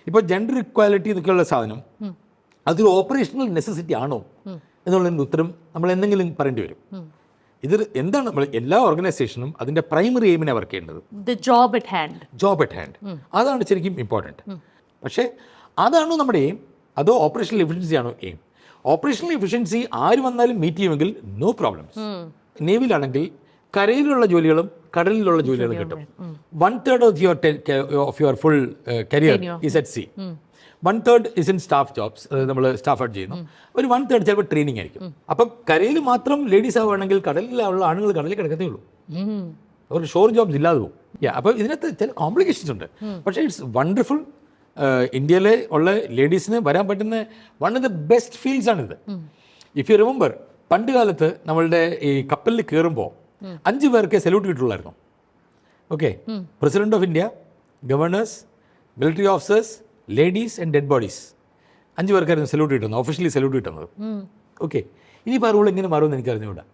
ഇപ്പോൾ gender equality എന്നൊക്കെയുള്ള സാധനം അതൊരു ഓപ്പറേഷണൽ നെസസിറ്റി ആണോ എന്നുള്ളതിൻ്റെ ഉത്തരം നമ്മൾ എന്തെങ്കിലും പറയേണ്ടി വരും. ഇത് എന്താണ് നമ്മൾ എല്ലാ ഓർഗനൈസേഷനും അതിൻ്റെ പ്രൈമറി എയിമിനെ വർക്ക് ചെയ്യേണ്ടത് ജോബ് അറ്റ് ഹാൻഡ് അതാണ് ശരിക്കും ഇമ്പോർട്ടൻറ്റ്. പക്ഷേ അതാണോ നമ്മുടെ എയിം അതോ ഓപ്പറേഷണൽ എഫിഷ്യൻസി ആണോ എയിം? ഓപ്പറേഷണൽ എഫിഷ്യൻസി ആര് വന്നാലും മീറ്റ് ചെയ്യുമെങ്കിൽ നോ പ്രോബ്ലംസ്. നേവിയിലാണെങ്കിൽ കരയിലുള്ള ജോലികളും കടലിലുള്ള ജോലികളും കിട്ടും. 1/3 of your full career is at C. 1/3 is in staff jobs, നമ്മൾ സ്റ്റാഫ് ആയിട്ട് ചെയ്യുന്നു. ഒരു 1/3 ചിലപ്പോൾ ട്രെയിനിങ് ആയിരിക്കും. അപ്പം കരയിൽ മാത്രം ലേഡീസ് ആവുകയാണെങ്കിൽ കടലിലുള്ള ആണുങ്ങൾ കടലിൽ കിടക്കത്തേ ഉള്ളൂ. അവർക്ക് ഷോർ ജോബ്സ് ഇല്ലാതെ പോകും. അപ്പോൾ ഇതിനകത്ത് ചില കോംപ്ലിക്കേഷൻസ് ഉണ്ട്. പക്ഷേ ഇറ്റ്സ് വണ്ടർഫുൾ. ഇന്ത്യയിലെ ഉള്ള ലേഡീസിന് വരാൻ പറ്റുന്ന one of the best fields ആണിത്. ഇഫ് യു റിമെമ്പർ, പണ്ട് കാലത്ത് നമ്മളുടെ ഈ കപ്പലിൽ കയറുമ്പോൾ 5 പേർക്ക് സല്യൂട്ട് കിട്ടുള്ളായിരുന്നു. Okay, president of India, governors, military officers, ladies and dead bodies, 5 പേർക്കായിരുന്നു സല്യൂട്ട് കിട്ടുന്നത്, ഒഫീഷ്യലി സല്യൂട്ട് കിട്ടുന്നത്. ഓക്കെ, ഇനിയിപ്പോൾ ആ റൂൾ എങ്ങനെ മാറുമെന്ന് എനിക്ക് അറിഞ്ഞുകൂടാ.